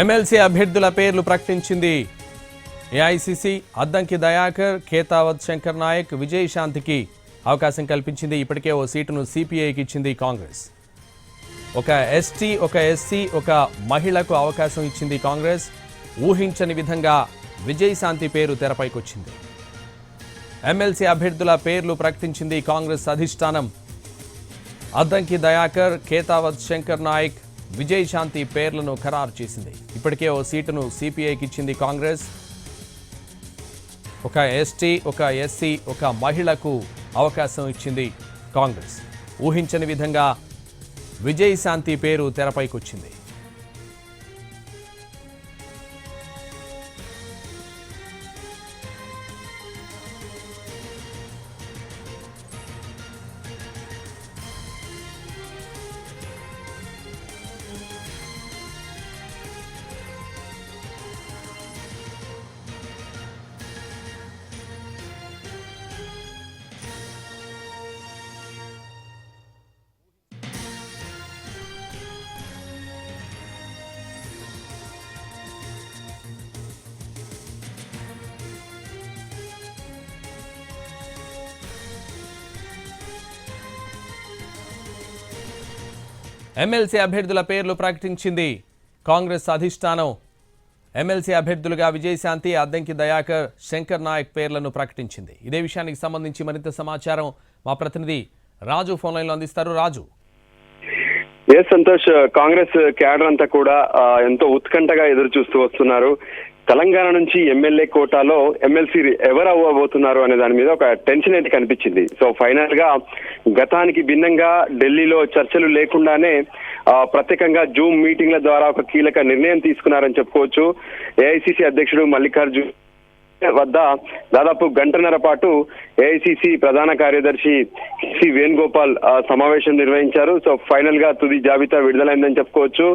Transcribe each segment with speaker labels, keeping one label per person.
Speaker 1: MLC అభ్యర్థుల పేర్లు ప్రకటించింది ఏఐసీసీ. అద్దంకి దయాకర్, ఖేతావత్ శంకర్ నాయక్, విజయశాంతికి అవకాశం కల్పించింది. ఇప్పటికే ఓ సీటును సిపిఐకి ఇచ్చింది కాంగ్రెస్. ఒక ఎస్టీ, ఒక ఎస్సీ, ఒక మహిళకు అవకాశం ఇచ్చింది కాంగ్రెస్. ఊహించని విధంగా విజయశాంతి పేరు తెరపైకొచ్చింది. ఎమ్మెల్సీ అభ్యర్థుల పేర్లు ప్రకటించింది కాంగ్రెస్ అధిష్టానం. అద్దంకి దయాకర్, ఖేతావత్ శంకర్ నాయక్, విజయశాంతి పేర్లను ఖరారు చేసింది. ఇప్పటికే ఓ సీటును సిపిఐకి ఇచ్చింది కాంగ్రెస్. ఒక ఎస్టీ, ఒక ఎస్సీ, ఒక మహిళకు అవకాశం ఇచ్చింది కాంగ్రెస్. ఊహించని విధంగా విజయశాంతి పేరు తెరపైకొచ్చింది. ఎమ్మెల్సీ అభ్యర్థుల పేర్లు ప్రకటించింది కాంగ్రెస్ అధిష్టానం. ఎమ్మెల్సీ అభ్యర్థులుగా విజయశాంతి, అద్దంకి దయాకర్, శంకర్ నాయక్ పేర్లను ప్రకటించింది. ఇదే విషయానికి సంబంధించి మరింత సమాచారం మా ప్రతినిధి రాజు ఫోన్ లైన్ లో అందిస్తారు. రాజు.
Speaker 2: సంతోష్, కాంగ్రెస్ క్యాడర్ అంతా కూడా ఎంతో ఉత్కంఠగా ఎదురు చూస్తూ వస్తున్నారు. తెలంగాణ నుంచి ఎమ్మెల్యే కోటాలో ఎమ్మెల్సీ ఎవరు అవ్వబోతున్నారు అనే దాని మీద ఒక టెన్షన్ అయితే కనిపించింది. సో ఫైనల్ గా గతానికి భిన్నంగా ఢిల్లీలో చర్చలు లేకుండానే ప్రత్యేకంగా జూమ్ మీటింగ్ల ద్వారా ఒక కీలక నిర్ణయం తీసుకున్నారని చెప్పుకోవచ్చు. ఏఐసీసీ అధ్యక్షుడు మల్లికార్జున్ వద్ద దాదాపు గంటన్నర పాటు ఏఐసీసీ ప్రధాన కార్యదర్శి సి వేణుగోపాల్ సమావేశం నిర్వహించారు. సో ఫైనల్ గా తుది జాబితా విడుదలైందని చెప్పుకోవచ్చు.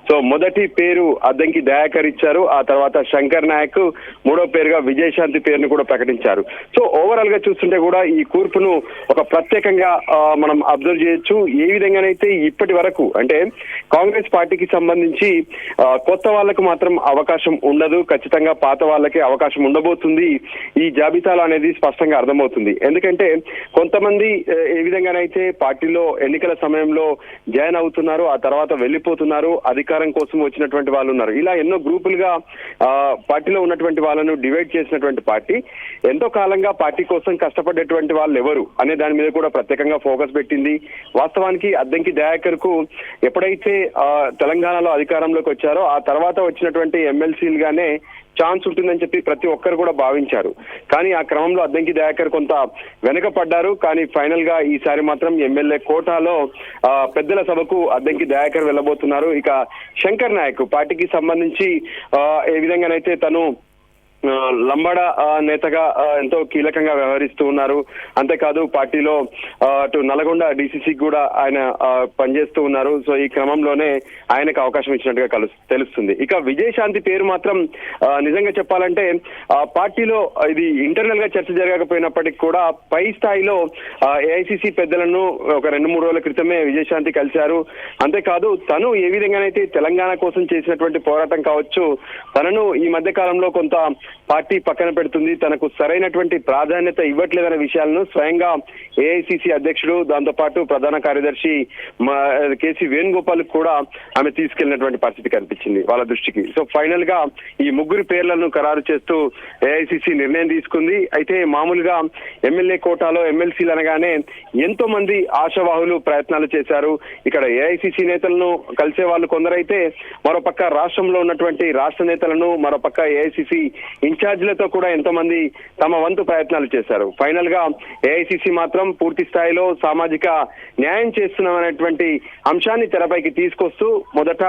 Speaker 2: సో మొదటి పేరు అద్దంకి దయాకర్ ఇచ్చారు. ఆ తర్వాత శంకర్ నాయక్, మూడో పేరుగా విజయశాంతి పేరును కూడా ప్రకటించారు. సో ఓవరాల్ గా చూస్తుంటే కూడా ఈ కూర్పును ఒక ప్రత్యేకంగా మనం అబ్జర్వ్ చేయొచ్చు. ఏ విధంగానైతే ఇప్పటి వరకు అంటే కాంగ్రెస్ పార్టీకి సంబంధించి కొత్త వాళ్లకు మాత్రం అవకాశం ఉండదు, ఖచ్చితంగా పాత వాళ్ళకి అవకాశం ఉండబోతుంది ఈ జాబితాలో అనేది స్పష్టంగా అర్థమవుతుంది. ఎందుకంటే కొంతమంది ఏ విధంగానైతే పార్టీలో ఎన్నికల సమయంలో జాయిన్ అవుతున్నారు, ఆ తర్వాత వెళ్లిపోతున్నారు, అధికారం కోసం వచ్చినటువంటి వాళ్ళు ఉన్నారు. ఇలా ఎన్నో గ్రూపులుగా పార్టీలో ఉన్నటువంటి వాళ్ళను డివైడ్ చేసినటువంటి పార్టీ ఎంతో కాలంగా పార్టీ కోసం కష్టపడేటువంటి వాళ్ళు ఎవరు అనే దాని మీద కూడా ప్రత్యేకంగా ఫోకస్ పెట్టింది. వాస్తవానికి అద్దంకి దయాకర్ కు ఎప్పుడైతే తెలంగాణలో అధికారంలోకి వచ్చారో ఆ తర్వాత వచ్చినటువంటి ఎమ్మెల్సీలుగానే ఛాన్స్ ఉంటుందని చెప్పి ప్రతి ఒక్కరు కూడా భావించారు. కానీ ఆ క్రమంలో అద్దంకి దయాకర్ కొంత వెనకపడ్డారు. కానీ ఫైనల్ గా ఈసారి మాత్రం ఎమ్మెల్యే కోటాలో పెద్దల సభకు అద్దంకి దయాకర్ వెళ్ళబోతున్నారు. ఇక శంకర్ నాయక్ పార్టీకి సంబంధించి ఏ విధంగానైతే తను లంబాడ నేతగా ఎంతో కీలకంగా వ్యవహరిస్తూ ఉన్నారు. అంతేకాదు పార్టీలో అటు నల్గొండ డిసిసి కూడా ఆయన పనిచేస్తూ ఉన్నారు. సో ఈ క్రమంలోనే ఆయనకు అవకాశం ఇచ్చినట్టుగా తెలుస్తుంది. ఇక విజయశాంతి పేరు మాత్రం నిజంగా చెప్పాలంటే పార్టీలో ఇది ఇంటర్నల్ గా చర్చ జరగకపోయినప్పటికీ కూడా పై స్థాయిలో ఏఐసీసీ పెద్దలను ఒక 2-3 రోజుల క్రితమే విజయశాంతి కలిశారు. అంతేకాదు తను ఏ విధంగానైతే తెలంగాణ కోసం చేసినటువంటి పోరాటం కావచ్చు, తనను ఈ మధ్య కాలంలో కొంత పార్టీ పక్కన పెడుతుంది, తనకు సరైనటువంటి ప్రాధాన్యత ఇవ్వట్లేదనే విషయాలను స్వయంగా ఏఐసీసీ అధ్యక్షుడు, దాంతో పాటు ప్రధాన కార్యదర్శి కేసీ వేణుగోపాల్ కూడా ఆమె తీసుకెళ్లినటువంటి పరిస్థితి కనిపించింది వాళ్ళ దృష్టికి. సో ఫైనల్ గా ఈ ముగ్గురు పేర్లను ఖరారు చేస్తూ ఏఐసీసీ నిర్ణయం తీసుకుంది. అయితే మామూలుగా ఎమ్మెల్యే కోటాలో ఎమ్మెల్సీలు అనగానే ఎంతో మంది ఆశావాహులు ప్రయత్నాలు చేశారు. ఇక్కడ ఏఐసీసీ నేతలను కలిసే వాళ్ళు కొందరైతే, మరోపక్క రాష్ట్రంలో ఉన్నటువంటి రాష్ట్ర నేతలను, మరోపక్క ఏఐసీసీ ఇన్ఛార్జీలతో కూడా ఎంతో మంది తమ వంతు ప్రయత్నాలు చేశారు. ఫైనల్ గా ఏఐసీసీ మాత్రం పూర్తి స్థాయిలో సామాజిక న్యాయం చేస్తున్నామనేటువంటి అంశాన్ని తెరపైకి తీసుకొస్తూ మొదట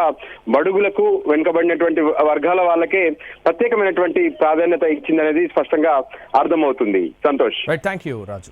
Speaker 2: బడుగులకు, వెనుకబడినటువంటి వర్గాల వాళ్ళకే ప్రత్యేకమైనటువంటి ప్రాధాన్యత ఇచ్చిందనేది స్పష్టంగా అర్థమవుతుంది. సంతోష్.
Speaker 1: Thank you Raju.